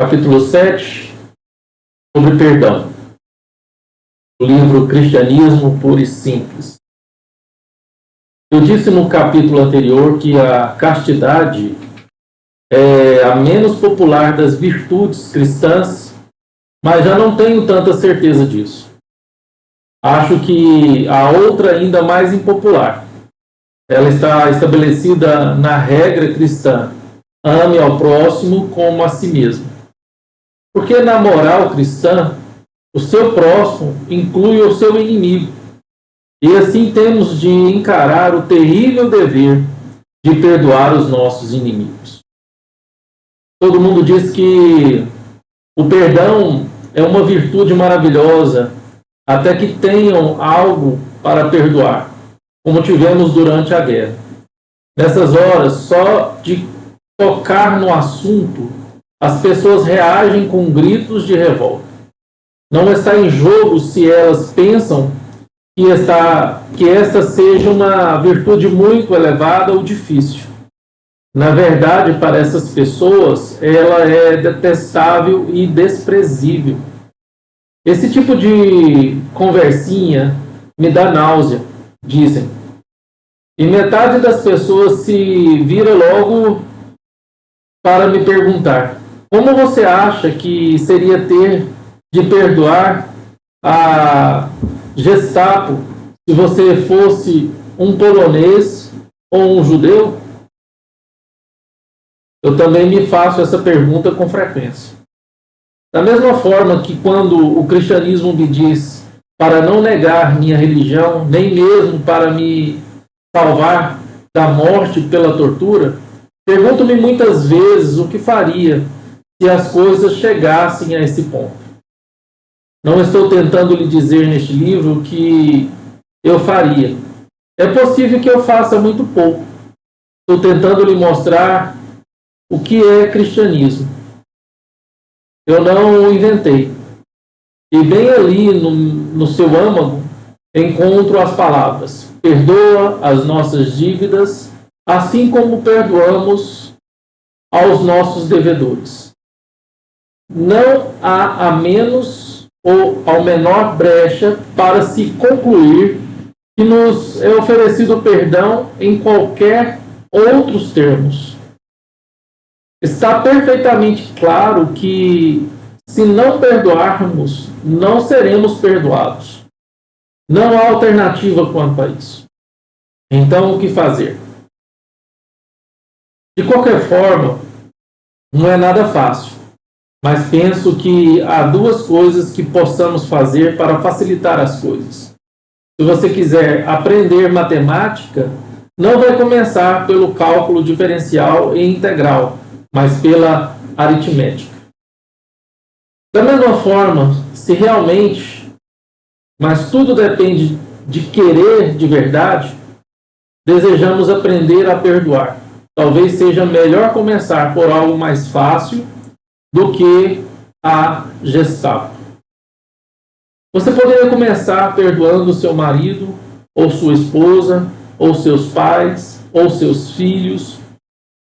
capítulo 7, sobre perdão. O livro Cristianismo Puro e Simples. Eu disse no capítulo anterior que a castidade é a menos popular das virtudes cristãs, mas já não tenho tanta certeza disso. Acho que a outra ainda mais impopular. Ela está estabelecida na regra cristã: ame ao próximo como a si mesmo. Porque na moral cristã, o seu próximo inclui o seu inimigo. E assim temos de encarar o terrível dever de perdoar os nossos inimigos. Todo mundo diz que o perdão é uma virtude maravilhosa, até que tenham algo para perdoar, como tivemos durante a guerra. Nessas horas, só de tocar no assunto, as pessoas reagem com gritos de revolta. Não está em jogo se elas pensam que esta seja uma virtude muito elevada ou difícil. Na verdade, para essas pessoas, ela é detestável e desprezível. Esse tipo de conversinha me dá náusea, dizem. E metade das pessoas se vira logo para me perguntar: como você acha que seria ter de perdoar a Gestapo se você fosse um polonês ou um judeu? Eu também me faço essa pergunta com frequência. Da mesma forma que quando o cristianismo me diz para não negar minha religião, nem mesmo para me salvar da morte pela tortura, pergunto-me muitas vezes o que faria se as coisas chegassem a esse ponto. Não estou tentando lhe dizer neste livro o que eu faria. É possível que eu faça muito pouco. Estou tentando lhe mostrar o que é cristianismo. Eu não o inventei. E bem ali no seu âmago encontro as palavras: perdoa as nossas dívidas, assim como perdoamos aos nossos devedores. Não há a menos ou ao menor brecha para se concluir que nos é oferecido perdão em qualquer outros termos. Está perfeitamente claro que, se não perdoarmos, não seremos perdoados. Não há alternativa quanto a isso. Então, o que fazer? De qualquer forma, não é nada fácil, mas penso que há duas coisas que possamos fazer para facilitar as coisas. Se você quiser aprender matemática, não vai começar pelo cálculo diferencial e integral, mas pela aritmética. Da mesma forma, se realmente, mas tudo depende de querer de verdade, desejamos aprender a perdoar, talvez seja melhor começar por algo mais fácil do que a Gestapo. Você poderia começar perdoando seu marido, ou sua esposa, ou seus pais, ou seus filhos,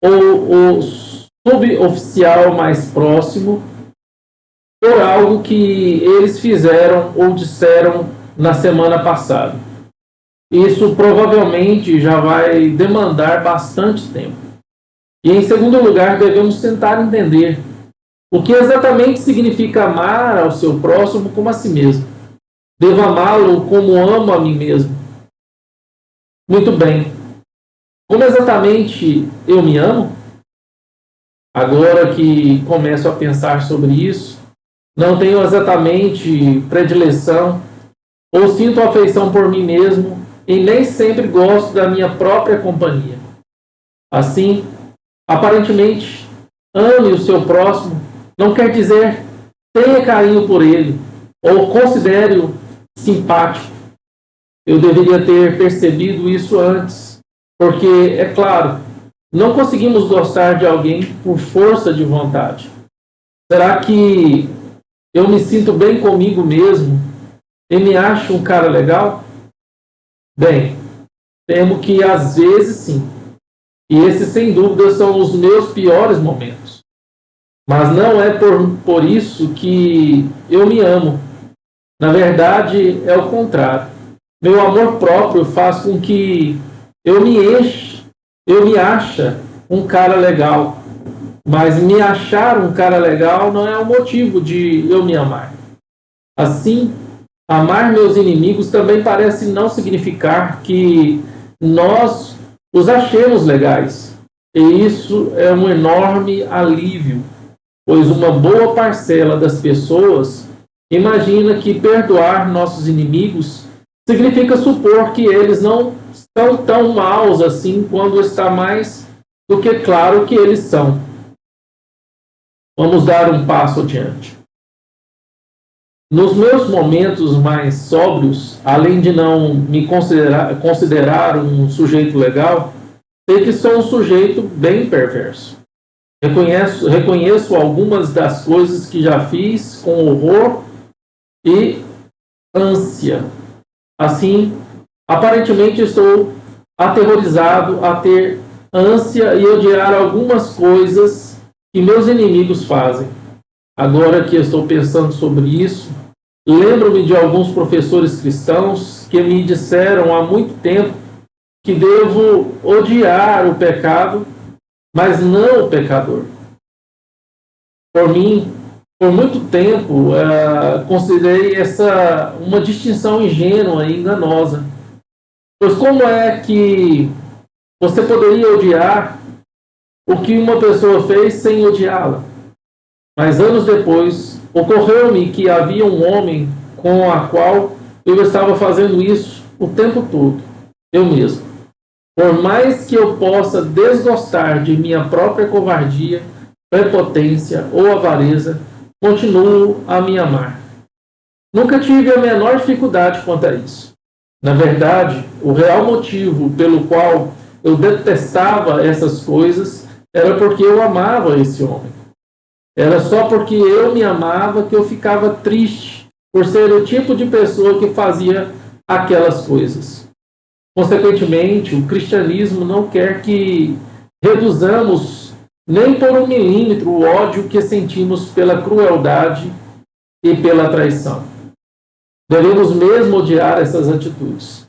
ou o suboficial mais próximo, por algo que eles fizeram ou disseram na semana passada. Isso provavelmente já vai demandar bastante tempo. E em segundo lugar, devemos tentar entender o que exatamente significa amar ao seu próximo como a si mesmo. Devo amá-lo como amo a mim mesmo. Muito bem. Como exatamente eu me amo? Agora que começo a pensar sobre isso, não tenho exatamente predileção ou sinto afeição por mim mesmo e nem sempre gosto da minha própria companhia. Assim, aparentemente, ame o seu próximo não quer dizer tenha carinho por ele ou considere-o simpático. Eu deveria ter percebido isso antes, porque, é claro, não conseguimos gostar de alguém por força de vontade. Será que eu me sinto bem comigo mesmo e me acho um cara legal? Bem, temo que às vezes sim. E esses, sem dúvida, são os meus piores momentos. Mas não é por isso que eu me amo. Na verdade, é o contrário. Meu amor próprio faz com que eu me ache um cara legal. Mas me achar um cara legal não é o motivo de eu me amar. Assim, amar meus inimigos também parece não significar que nós os achemos legais. E isso é um enorme alívio, pois uma boa parcela das pessoas imagina que perdoar nossos inimigos significa supor que eles não são tão maus assim quando está mais do que claro que eles são. Vamos dar um passo adiante. Nos meus momentos mais sóbrios, além de não me considerar um sujeito legal, sei que sou um sujeito bem perverso. Reconheço algumas das coisas que já fiz com horror e ânsia. Assim, aparentemente estou aterrorizado a ter ânsia e odiar algumas coisas que meus inimigos fazem. Agora que estou pensando sobre isso, lembro-me de alguns professores cristãos que me disseram há muito tempo que devo odiar o pecado, mas não o pecador. Por mim, por muito tempo, considerei essa uma distinção ingênua e enganosa. Pois como é que você poderia odiar o que uma pessoa fez sem odiá-la? Mas anos depois, ocorreu-me que havia um homem com a qual eu estava fazendo isso o tempo todo, eu mesmo. Por mais que eu possa desgostar de minha própria covardia, prepotência ou avareza, continuo a me amar. Nunca tive a menor dificuldade quanto a isso. Na verdade, o real motivo pelo qual eu detestava essas coisas era porque eu amava esse homem. Era só porque eu me amava que eu ficava triste por ser o tipo de pessoa que fazia aquelas coisas. Consequentemente, o cristianismo não quer que reduzamos nem por 1 milímetro o ódio que sentimos pela crueldade e pela traição. Devemos mesmo odiar essas atitudes.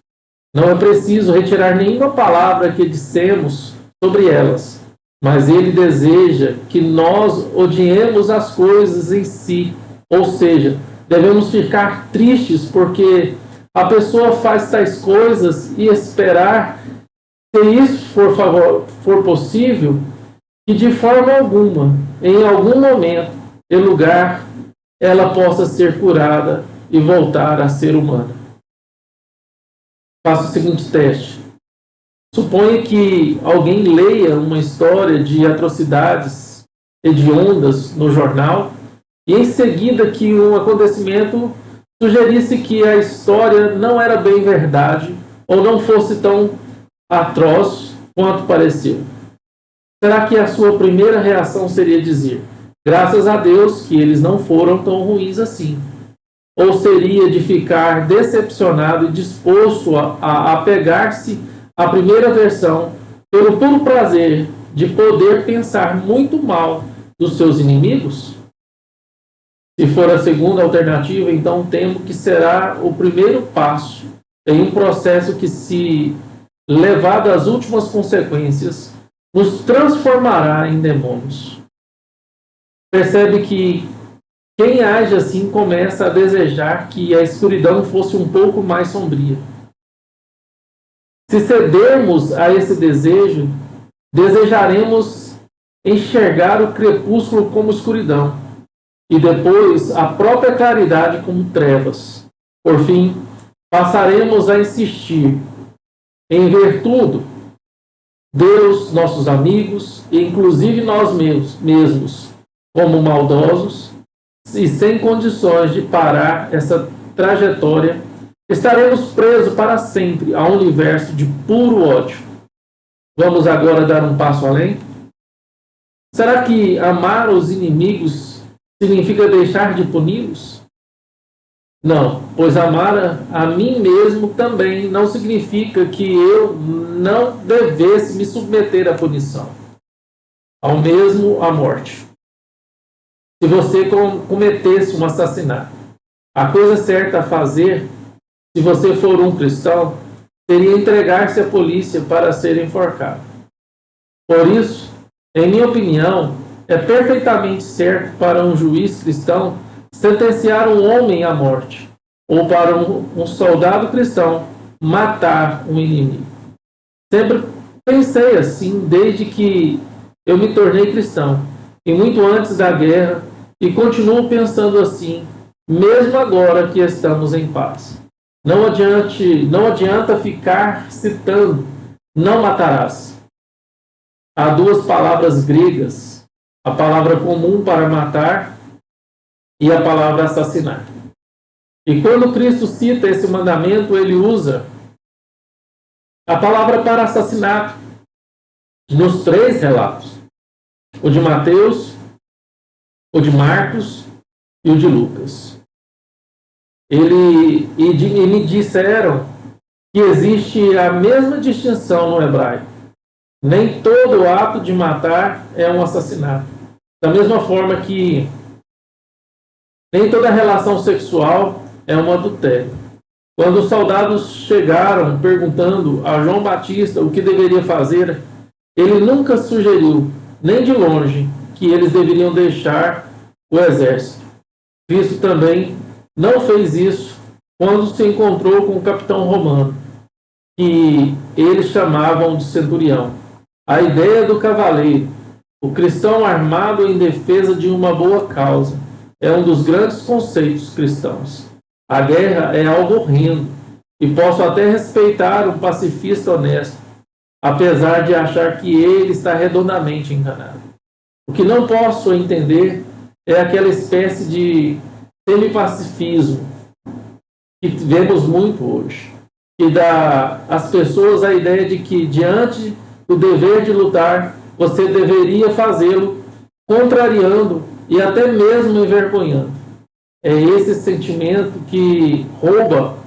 Não é preciso retirar nenhuma palavra que dissemos sobre elas, mas ele deseja que nós odiemos as coisas em si, ou seja, devemos ficar tristes porque a pessoa faz tais coisas e esperar, se isso for possível, que de forma alguma, em algum momento e lugar, ela possa ser curada e voltar a ser humana. Faça o seguinte teste. Suponha que alguém leia uma história de atrocidades hediondas no jornal e em seguida que um acontecimento sugerisse que a história não era bem verdade ou não fosse tão atroz quanto pareceu. Será que a sua primeira reação seria dizer: graças a Deus que eles não foram tão ruins assim? Ou seria de ficar decepcionado e disposto a apegar-se à primeira versão pelo puro prazer de poder pensar muito mal dos seus inimigos? Se for a segunda alternativa, então temo que será o primeiro passo em um processo que, se levado às últimas consequências, nos transformará em demônios. Percebe que quem age assim começa a desejar que a escuridão fosse um pouco mais sombria. Se cedermos a esse desejo, desejaremos enxergar o crepúsculo como escuridão e depois a própria claridade como trevas. Por fim, passaremos a insistir em ver tudo, Deus, nossos amigos e inclusive nós mesmos, como maldosos, e sem condições de parar essa trajetória, estaremos presos para sempre a um universo de puro ódio. Vamos agora dar um passo além? Será que amar os inimigos significa deixar de puni-los? Não, pois amar a mim mesmo também não significa que eu não devesse me submeter à punição, ao mesmo à morte. se você cometesse um assassinato. A coisa certa a fazer, se você for um cristão, seria entregar-se à polícia para ser enforcado. Por isso, em minha opinião, é perfeitamente certo para um juiz cristão sentenciar um homem à morte, ou para um soldado cristão matar um inimigo. Sempre pensei assim desde que eu me tornei cristão, e muito antes da guerra, e continuo pensando assim, mesmo agora que estamos em paz. Não adianta ficar citando, não matarás. Há duas palavras gregas, a palavra comum para matar e a palavra assassinar. E quando Cristo cita esse mandamento, ele usa a palavra para assassinato nos 3 relatos: o de Mateus, o de Marcos e o de Lucas. E me disseram que existe a mesma distinção no hebraico. Nem todo ato de matar é um assassinato. Da mesma forma que nem toda relação sexual é um adultério. Quando os soldados chegaram perguntando a João Batista o que deveria fazer, ele nunca sugeriu, nem de longe, que eles deveriam deixar o exército. Cristo também não fez isso quando se encontrou com o capitão romano, que eles chamavam de centurião. A ideia do cavaleiro, o cristão armado em defesa de uma boa causa, é um dos grandes conceitos cristãos. A guerra é algo horrendo, e posso até respeitar um pacifista honesto, apesar de achar que ele está redondamente enganado. O que não posso entender é aquela espécie de semipacifismo que vemos muito hoje, que dá às pessoas a ideia de que, diante do dever de lutar, você deveria fazê-lo contrariando e até mesmo envergonhando. É esse sentimento que rouba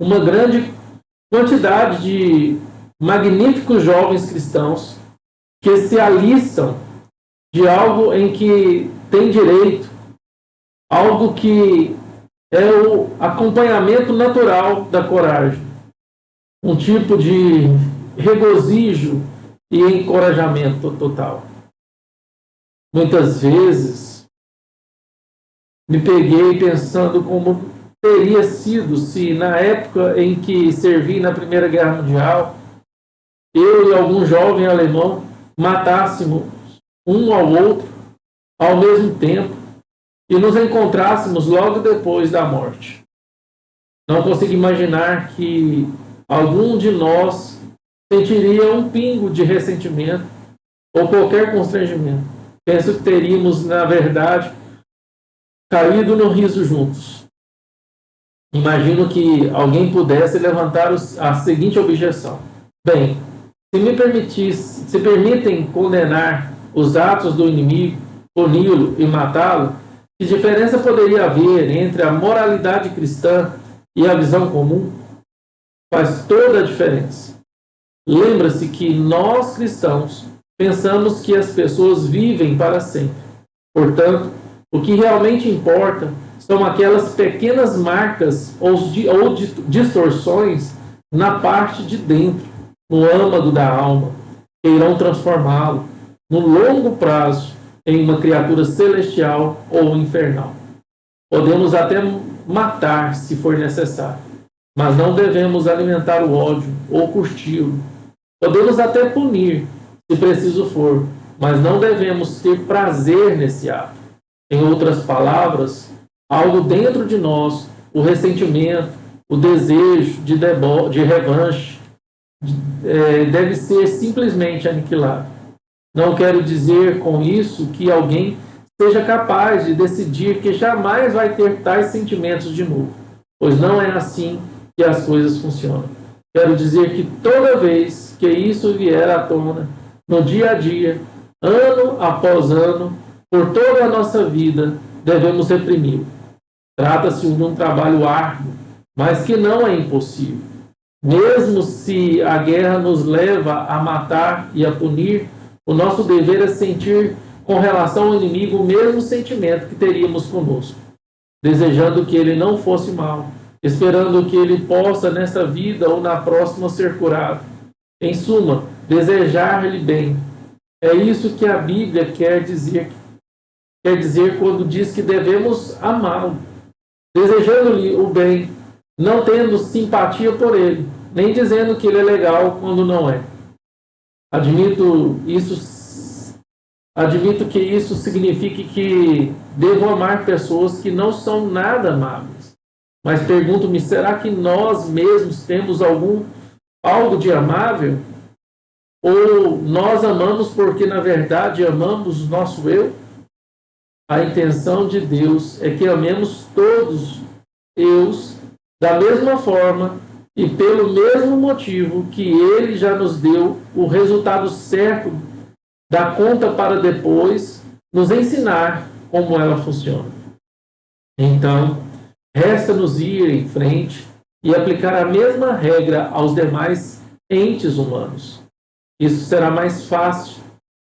uma grande quantidade de magníficos jovens cristãos que se alistam de algo em que tem direito, algo que é o acompanhamento natural da coragem, um tipo de regozijo e encorajamento total. Muitas vezes me peguei pensando como teria sido se, na época em que servi na Primeira Guerra Mundial, eu e algum jovem alemão matássemos um ao outro ao mesmo tempo e nos encontrássemos logo depois da morte. Não consigo imaginar que algum de nós sentiria um pingo de ressentimento ou qualquer constrangimento. Penso que teríamos, na verdade, caído no riso juntos. Imagino que alguém pudesse levantar a seguinte objeção: bem, se permitem condenar os atos do inimigo, puni-lo e matá-lo, que diferença poderia haver entre a moralidade cristã e a visão comum? Faz toda a diferença. Lembra-se que nós cristãos pensamos que as pessoas vivem para sempre. Portanto, o que realmente importa são aquelas pequenas marcas ou distorções na parte de dentro, no âmago da alma, que irão transformá-lo, no longo prazo, em uma criatura celestial ou infernal. Podemos até matar, se for necessário, mas não devemos alimentar o ódio ou curti-lo. Podemos até punir, se preciso for, mas não devemos ter prazer nesse ato. Em outras palavras, algo dentro de nós, o ressentimento, o desejo de revanche, deve ser simplesmente aniquilado. Não quero dizer com isso que alguém seja capaz de decidir que jamais vai ter tais sentimentos de novo, pois não é assim que as coisas funcionam. Quero dizer que toda vez que isso vier à tona, no dia a dia, ano após ano, por toda a nossa vida, devemos reprimi-lo. Trata-se de um trabalho árduo, mas que não é impossível. Mesmo se a guerra nos leva a matar e a punir, o nosso dever é sentir com relação ao inimigo o mesmo sentimento que teríamos conosco, desejando que ele não fosse mal, esperando que ele possa nesta vida ou na próxima ser curado. Em suma, desejar-lhe bem. É isso que a Bíblia quer dizer quando diz que devemos amá-lo, desejando-lhe o bem, não tendo simpatia por ele, nem dizendo que ele é legal quando não é. Admito que isso signifique que devo amar pessoas que não são nada amáveis. Mas pergunto-me, será que nós mesmos temos algo de amável? Ou nós amamos porque, na verdade, amamos o nosso eu? A intenção de Deus é que amemos todos eus da mesma forma e pelo mesmo motivo que Ele já nos deu o resultado certo da conta para depois nos ensinar como ela funciona. Então, resta-nos ir em frente e aplicar a mesma regra aos demais entes humanos. Isso será mais fácil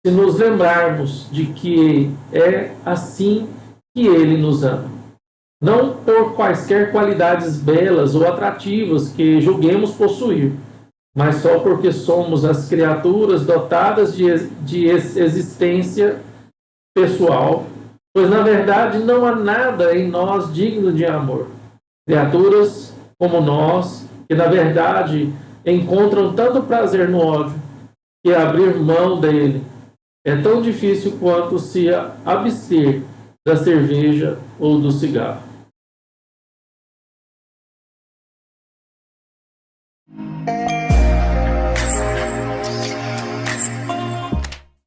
se nos lembrarmos de que é assim que Ele nos ama. Não por quaisquer qualidades belas ou atrativas que julguemos possuir, mas só porque somos as criaturas dotadas de existência pessoal, pois na verdade não há nada em nós digno de amor. Criaturas como nós, que na verdade encontram tanto prazer no ódio, que abrir mão dele é tão difícil quanto se abster da cerveja ou do cigarro.